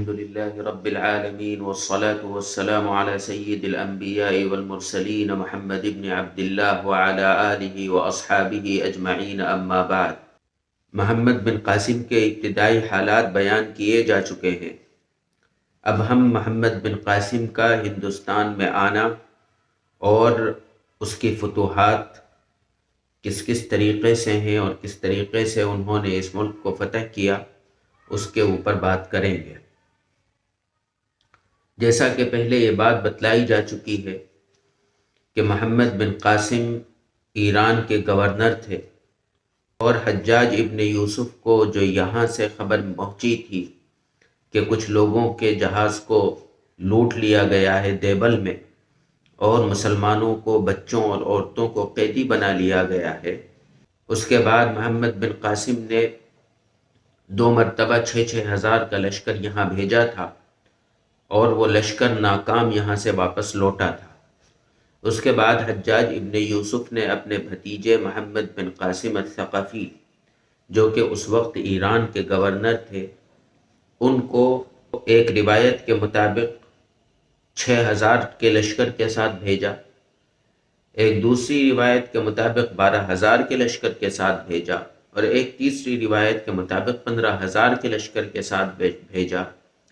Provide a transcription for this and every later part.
الحمد لله رب العالمين والصلاة والسلام على سيد الأنبياء والمرسلين محمد بن عبد الله وعلى آله وأصحابه أجمعين أما بعد۔ محمد بن قاسم کے ابتدائی حالات بیان کیے جا چکے ہیں۔ اب ہم محمد بن قاسم کا ہندوستان میں آنا اور اس کی فتوحات کس کس طریقے سے ہیں اور کس طریقے سے انہوں نے اس ملک کو فتح کیا اس کے اوپر بات کریں گے۔ جیسا کہ پہلے یہ بات بتلائی جا چکی ہے کہ محمد بن قاسم ایران کے گورنر تھے، اور حجاج ابن یوسف کو جو یہاں سے خبر پہنچی تھی کہ کچھ لوگوں کے جہاز کو لوٹ لیا گیا ہے دیبل میں، اور مسلمانوں کو، بچوں اور عورتوں کو قیدی بنا لیا گیا ہے، اس کے بعد محمد بن قاسم نے 2 مرتبہ 6,000 ہزار کا لشکر یہاں بھیجا تھا، اور وہ لشکر ناکام یہاں سے واپس لوٹا تھا۔ اس کے بعد حجاج ابن یوسف نے اپنے بھتیجے محمد بن قاسم الثقفی، جو کہ اس وقت ایران کے گورنر تھے، ان کو ایک روایت کے مطابق 6,000 کے لشکر کے ساتھ بھیجا، ایک دوسری روایت کے مطابق 12,000 کے لشکر کے ساتھ بھیجا، اور ایک تیسری روایت کے مطابق 15,000 کے لشکر کے ساتھ بھیجا۔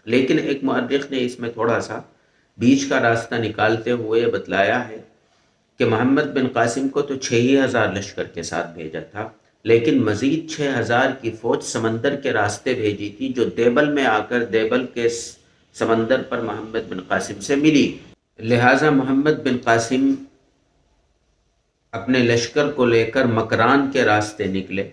لیکن ایک مورخ نے اس میں تھوڑا سا بیچ کا راستہ نکالتے ہوئے بتلایا ہے کہ محمد بن قاسم کو تو 6,000 لشکر کے ساتھ بھیجا تھا، لیکن مزید 6,000 کی فوج سمندر کے راستے بھیجی تھی، جو دیبل میں آ کر دیبل کے سمندر پر محمد بن قاسم سے ملی۔ لہٰذا محمد بن قاسم اپنے لشکر کو لے کر مکران کے راستے نکلے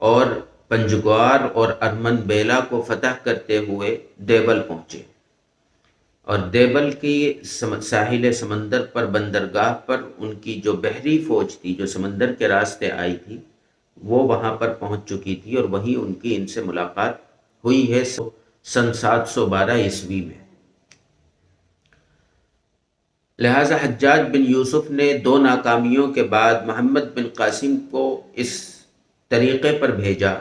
اور پنجگوار اور ارمن بیلا کو فتح کرتے ہوئے دیبل پہنچے، اور دیبل کی ساحل سمندر پر بندرگاہ پر ان کی جو بحری فوج تھی جو سمندر کے راستے آئی تھی وہ وہاں پر پہنچ چکی تھی، اور وہیں ان کی ان سے ملاقات ہوئی ہے سن 712 عیسوی میں۔ لہٰذا حجاج بن یوسف نے 2 ناکامیوں کے بعد محمد بن قاسم کو اس طریقے پر بھیجا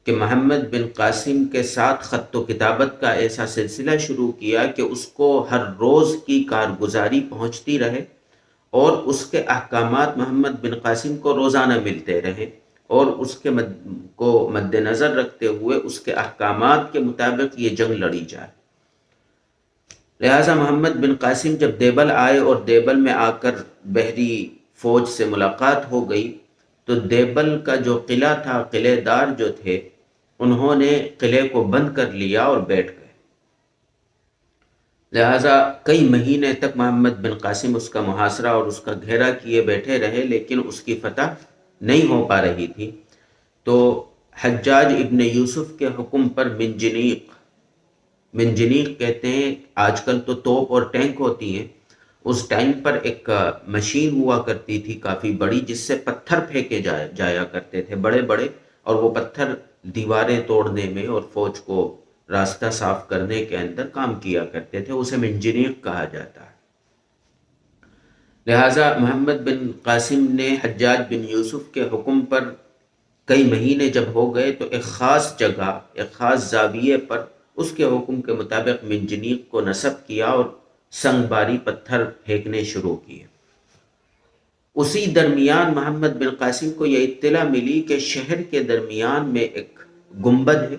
کہ محمد بن قاسم کے ساتھ خط و کتابت کا ایسا سلسلہ شروع کیا کہ اس کو ہر روز کی کارگزاری پہنچتی رہے، اور اس کے احکامات محمد بن قاسم کو روزانہ ملتے رہے، اور اس کے کو مد نظر رکھتے ہوئے اس کے احکامات کے مطابق یہ جنگ لڑی جائے۔ لہٰذا محمد بن قاسم جب دیبل آئے اور دیبل میں آ کر بحری فوج سے ملاقات ہو گئی، تو دیبل کا جو قلعہ تھا، قلعے دار جو تھے، انہوں نے قلعے کو بند کر لیا اور بیٹھ گئے۔ لہٰذا کئی مہینے تک محمد بن قاسم اس کا محاصرہ اور اس کا گھیرا کیے بیٹھے رہے، لیکن اس کی فتح نہیں ہو پا رہی تھی۔ تو حجاج ابن یوسف کے حکم پر منجنیق کہتے ہیں، آج کل تو توپ اور ٹینک ہوتی ہیں، اس ٹائم پر ایک مشین ہوا کرتی تھی کافی بڑی، جس سے پتھر پھینکے جایا کرتے تھے بڑے بڑے، اور وہ پتھر دیواریں توڑنے میں اور فوج کو راستہ صاف کرنے کے اندر کام کیا کرتے تھے، اسے منجنیق کہا جاتا ہے۔ لہٰذا محمد بن قاسم نے حجاج بن یوسف کے حکم پر کئی مہینے جب ہو گئے تو ایک خاص جگہ، ایک خاص زاویے پر اس کے حکم کے مطابق منجنیق کو نصب کیا اور سنگ باری پتھر پھینکنے شروع کیے۔ اسی درمیان محمد بن قاسم کو یہ اطلاع ملی کہ شہر کے درمیان میں ایک گنبد ہے،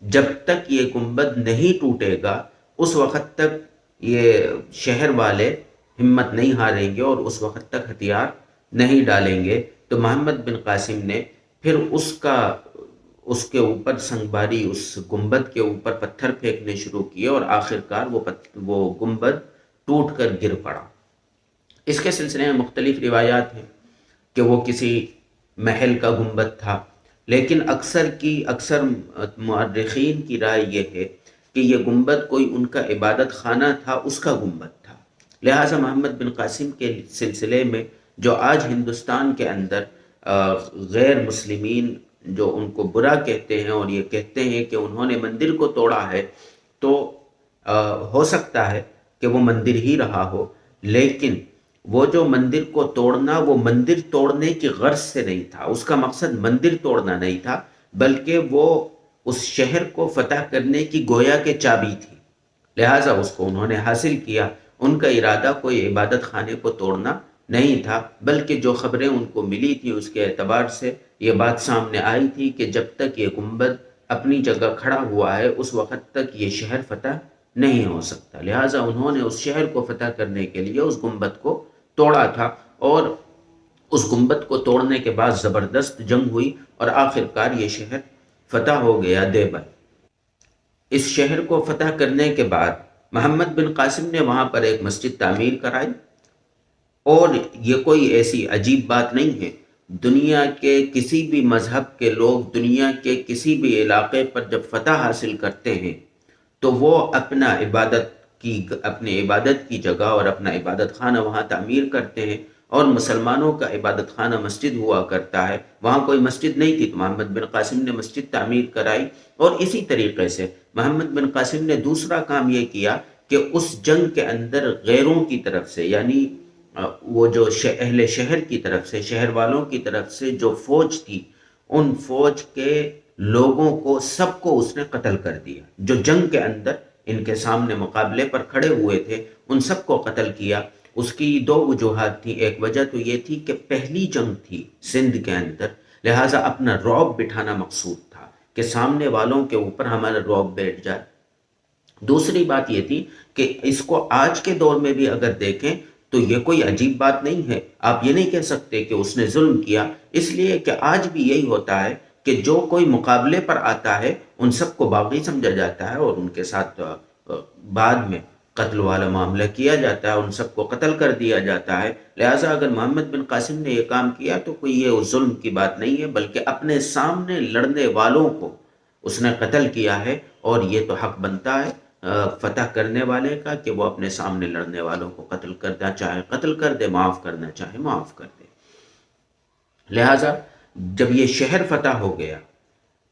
جب تک یہ گنبد نہیں ٹوٹے گا اس وقت تک یہ شہر والے ہمت نہیں ہاریں گے اور اس وقت تک ہتھیار نہیں ڈالیں گے۔ تو محمد بن قاسم نے پھر اس کے اوپر سنگ باری، اس گنبد کے اوپر پتھر پھینکنے شروع کیے، اور آخر کار وہ گنبد ٹوٹ کر گر پڑا۔ اس کے سلسلے میں مختلف روایات ہیں کہ وہ کسی محل کا گنبد تھا، لیکن اکثر مورخین کی رائے یہ ہے کہ یہ گنبد کوئی ان کا عبادت خانہ تھا، اس کا گنبد تھا۔ لہٰذا محمد بن قاسم کے سلسلے میں جو آج ہندوستان کے اندر غیر مسلمین جو ان کو برا کہتے ہیں اور یہ کہتے ہیں کہ انہوں نے مندر کو توڑا ہے، تو ہو سکتا ہے کہ وہ مندر ہی رہا ہو، لیکن وہ جو مندر کو توڑنا، وہ مندر توڑنے کی غرض سے نہیں تھا، اس کا مقصد مندر توڑنا نہیں تھا، بلکہ وہ اس شہر کو فتح کرنے کی گویا کہ چابی تھی، لہٰذا اس کو انہوں نے حاصل کیا۔ ان کا ارادہ کوئی عبادت خانے کو توڑنا نہیں تھا، بلکہ جو خبریں ان کو ملی تھی اس کے اعتبار سے یہ بات سامنے آئی تھی کہ جب تک یہ گنبد اپنی جگہ کھڑا ہوا ہے اس وقت تک یہ شہر فتح نہیں ہو سکتا، لہٰذا انہوں نے اس شہر کو فتح کرنے کے لیے اس گنبد کو توڑا تھا، اور اس گنبد کو توڑنے کے بعد زبردست جنگ ہوئی اور آخرکار یہ شہر فتح ہو گیا، دیوبند۔ اس شہر کو فتح کرنے کے بعد محمد بن قاسم نے وہاں پر ایک مسجد تعمیر کرائی، اور یہ کوئی ایسی عجیب بات نہیں ہے، دنیا کے کسی بھی مذہب کے لوگ دنیا کے کسی بھی علاقے پر جب فتح حاصل کرتے ہیں تو وہ اپنی عبادت کی جگہ اور اپنا عبادت خانہ وہاں تعمیر کرتے ہیں، اور مسلمانوں کا عبادت خانہ مسجد ہوا کرتا ہے، وہاں کوئی مسجد نہیں تھی تو محمد بن قاسم نے مسجد تعمیر کرائی۔ اور اسی طریقے سے محمد بن قاسم نے دوسرا کام یہ کیا کہ اس جنگ کے اندر غیروں کی طرف سے، یعنی وہ جو اہل شہر کی طرف سے، شہر والوں کی طرف سے جو فوج تھی، ان فوج کے لوگوں کو سب کو اس نے قتل کر دیا، جو جنگ کے اندر ان کے سامنے مقابلے پر کھڑے ہوئے تھے ان سب کو قتل کیا۔ اس کی دو وجوہات تھی، ایک وجہ تو یہ تھی کہ پہلی جنگ تھی سندھ کے اندر، لہٰذا اپنا رعب بٹھانا مقصود تھا کہ سامنے والوں کے اوپر ہمارا رعب بیٹھ جائے۔ دوسری بات یہ تھی کہ اس کو آج کے دور میں بھی اگر دیکھیں تو یہ کوئی عجیب بات نہیں ہے، آپ یہ نہیں کہہ سکتے کہ اس نے ظلم کیا، اس لیے کہ آج بھی یہی ہوتا ہے کہ جو کوئی مقابلے پر آتا ہے ان سب کو باغی سمجھا جاتا ہے اور ان کے ساتھ بعد میں قتل والا معاملہ کیا جاتا ہے، ان سب کو قتل کر دیا جاتا ہے۔ لہٰذا اگر محمد بن قاسم نے یہ کام کیا تو کوئی یہ ظلم کی بات نہیں ہے، بلکہ اپنے سامنے لڑنے والوں کو اس نے قتل کیا ہے، اور یہ تو حق بنتا ہے فتح کرنے والے کا کہ وہ اپنے سامنے لڑنے والوں کو قتل کرنا چاہے قتل کر دے، معاف کرنا چاہے معاف کر دے۔ لہٰذا جب یہ شہر فتح ہو گیا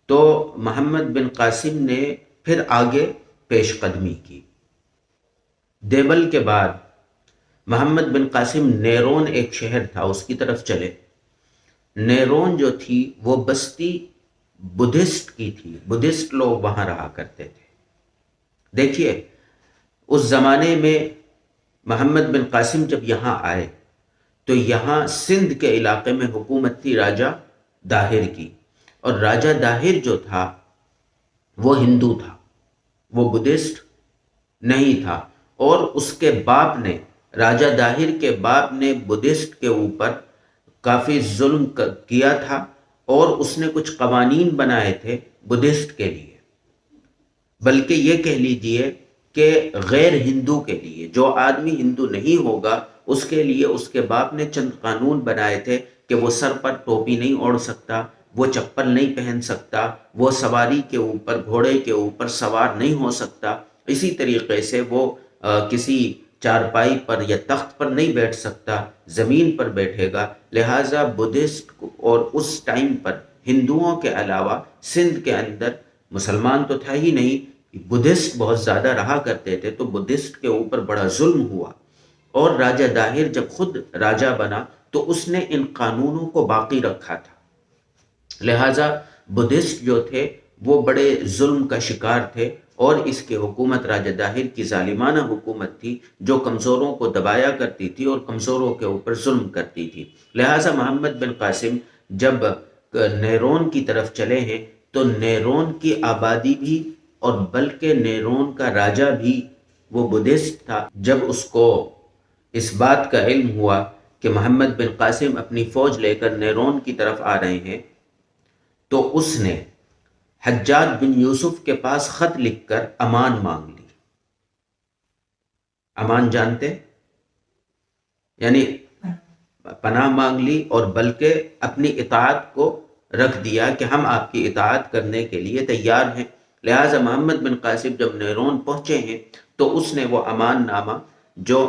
تو محمد بن قاسم نے پھر آگے پیش قدمی کی۔ دیوبند کے بعد محمد بن قاسم نیرون ایک شہر تھا اس کی طرف چلے۔ نیرون جو تھی وہ بستی بدھسٹ کی تھی، بدھسٹ لوگ وہاں رہا کرتے تھے۔ دیکھیے اس زمانے میں محمد بن قاسم جب یہاں آئے تو یہاں سندھ کے علاقے میں حکومت تھی راجہ داہر کی، اور راجہ داہر جو تھا وہ ہندو تھا، وہ بدھسٹ نہیں تھا، اور اس کے باپ نے، راجہ داہر کے باپ نے بدھسٹ کے اوپر کافی ظلم کیا تھا، اور اس نے کچھ قوانین بنائے تھے بدھسٹ کے لیے، بلکہ یہ کہہ لیجئے کہ غیر ہندو کے لیے، جو آدمی ہندو نہیں ہوگا اس کے لیے اس کے باپ نے چند قانون بنائے تھے کہ وہ سر پر ٹوپی نہیں اوڑھ سکتا، وہ چپل نہیں پہن سکتا، وہ سواری کے اوپر، گھوڑے کے اوپر سوار نہیں ہو سکتا، اسی طریقے سے وہ کسی چارپائی پر یا تخت پر نہیں بیٹھ سکتا، زمین پر بیٹھے گا۔ لہٰذا بدھسٹ اور اس ٹائم پر ہندوؤں کے علاوہ سندھ کے اندر مسلمان تو تھا ہی نہیں، بدھسٹ بہت زیادہ رہا کرتے تھے، تو بدھسٹ کے اوپر بڑا ظلم ہوا، اور راجہ داہر جب خود راجہ بنا تو اس نے ان قانونوں کو باقی رکھا تھا، لہٰذا بدھسٹ جو تھے وہ بڑے ظلم کا شکار تھے، اور اس کی حکومت راجہ داہر کی ظالمانہ حکومت تھی جو کمزوروں کو دبایا کرتی تھی اور کمزوروں کے اوپر ظلم کرتی تھی۔ لہٰذا محمد بن قاسم جب نیرون کی طرف چلے ہیں تو نیرون کی آبادی بھی، اور بلکہ نیرون کا راجہ بھی وہ بدھسٹ تھا۔ جب اس کو اس بات کا علم ہوا کہ محمد بن قاسم اپنی فوج لے کر نیرون کی طرف آ رہے ہیں تو اس نے حجاج بن یوسف کے پاس خط لکھ کر امان مانگ لی۔ امان جانتے؟ یعنی پناہ مانگ لی، اور بلکہ اپنی اطاعت کو رکھ دیا کہ ہم آپ کی اطاعت کرنے کے لیے تیار ہیں۔ لہٰذا محمد بن قاسم جب نیرون پہنچے ہیں تو اس نے وہ امان نامہ جو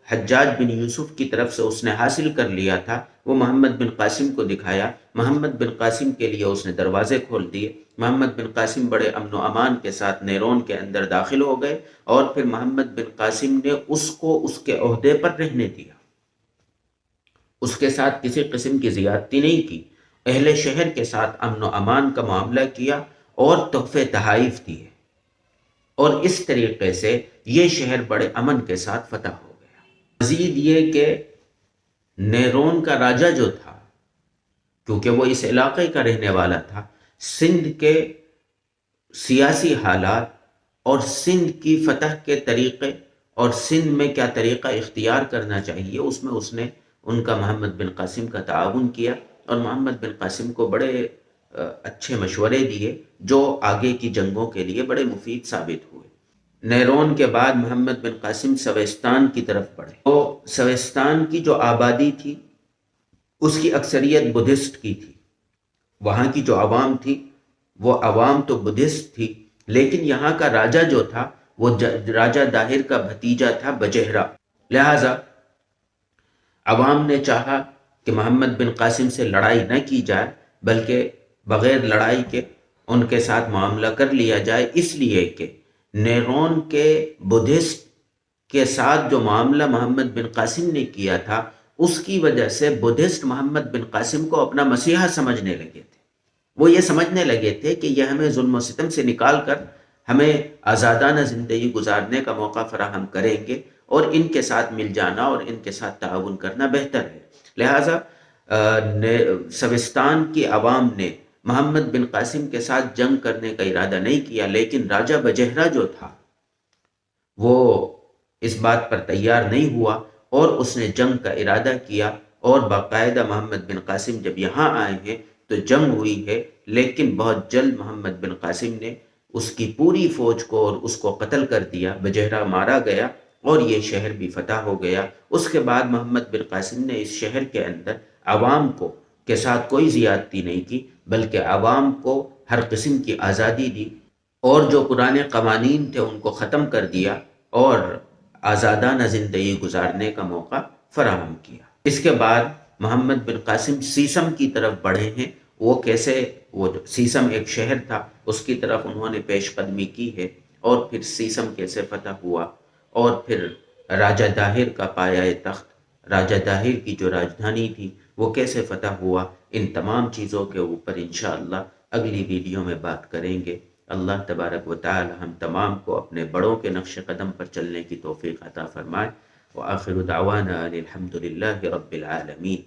حجاج بن یوسف کی طرف سے اس نے حاصل کر لیا تھا وہ محمد بن قاسم کو دکھایا۔ محمد بن قاسم کے لیے اس نے دروازے کھول دیے۔ محمد بن قاسم بڑے امن و امان کے ساتھ نیرون کے اندر داخل ہو گئے، اور پھر محمد بن قاسم نے اس کو اس کے عہدے پر رہنے دیا، اس کے ساتھ کسی قسم کی زیادتی نہیں کی، اہل شہر کے ساتھ امن و امان کا معاملہ کیا، اور تحفے تحائف دیے، اور اس طریقے سے یہ شہر بڑے امن کے ساتھ فتح ہو گیا۔ مزید یہ کہ نیرون کا راجہ جو تھا، کیونکہ وہ اس علاقے کا رہنے والا تھا، سندھ کے سیاسی حالات اور سندھ کی فتح کے طریقے اور سندھ میں کیا طریقہ اختیار کرنا چاہیے، اس میں اس نے ان کا محمد بن قاسم کا تعاون کیا، اور محمد بن قاسم کو بڑے اچھے مشورے دیے جو آگے کی جنگوں کے لیے بڑے مفید ثابت ہوئے۔ نیرون کے بعد محمد بن قاسم سویستان کی طرف بڑھے، تو سویستان کی جو آبادی تھی اس کی اکثریت بدھسٹ کی تھی، وہاں کی جو عوام تھی وہ عوام تو بدھسٹ تھی، لیکن یہاں کا راجہ جو تھا وہ راجہ داہر کا بھتیجا تھا بجہرا، لہذا عوام نے چاہا کہ محمد بن قاسم سے لڑائی نہ کی جائے بلکہ بغیر لڑائی کے ان کے ساتھ معاملہ کر لیا جائے، اس لیے کہ نیرون کے بدھسٹ کے ساتھ جو معاملہ محمد بن قاسم نے کیا تھا اس کی وجہ سے بدھسٹ محمد بن قاسم کو اپنا مسیحا سمجھنے لگے تھے۔ وہ یہ سمجھنے لگے تھے کہ یہ ہمیں ظلم و ستم سے نکال کر ہمیں آزادانہ زندگی گزارنے کا موقع فراہم کریں گے، اور ان کے ساتھ مل جانا اور ان کے ساتھ تعاون کرنا بہتر ہے۔ لہٰذا سوستان کی عوام نے محمد بن قاسم کے ساتھ جنگ کرنے کا ارادہ نہیں کیا، لیکن راجہ بجہرا جو تھا وہ اس بات پر تیار نہیں ہوا اور اس نے جنگ کا ارادہ کیا، اور باقاعدہ محمد بن قاسم جب یہاں آئے ہیں تو جنگ ہوئی ہے، لیکن بہت جلد محمد بن قاسم نے اس کی پوری فوج کو اور اس کو قتل کر دیا، بجہرا مارا گیا اور یہ شہر بھی فتح ہو گیا۔ اس کے بعد محمد بن قاسم نے اس شہر کے اندر عوام کو کے ساتھ کوئی زیادتی نہیں کی، بلکہ عوام کو ہر قسم کی آزادی دی، اور جو پرانے قوانین تھے ان کو ختم کر دیا اور آزادانہ زندگی گزارنے کا موقع فراہم کیا۔ اس کے بعد محمد بن قاسم سیسم کی طرف بڑھے ہیں، وہ کیسے، وہ سیسم ایک شہر تھا اس کی طرف انہوں نے پیش قدمی کی ہے، اور پھر سیسم کیسے فتح ہوا، اور پھر راجہ داہر کا پایہ تخت، راجہ داہر کی جو راجدھانی تھی وہ کیسے فتح ہوا، ان تمام چیزوں کے اوپر انشاءاللہ اگلی ویڈیو میں بات کریں گے۔ اللہ تبارک و تعالی ہم تمام کو اپنے بڑوں کے نقش قدم پر چلنے کی توفیق عطا فرمائے۔ وآخر دعوانا الحمد للہ رب العالمین۔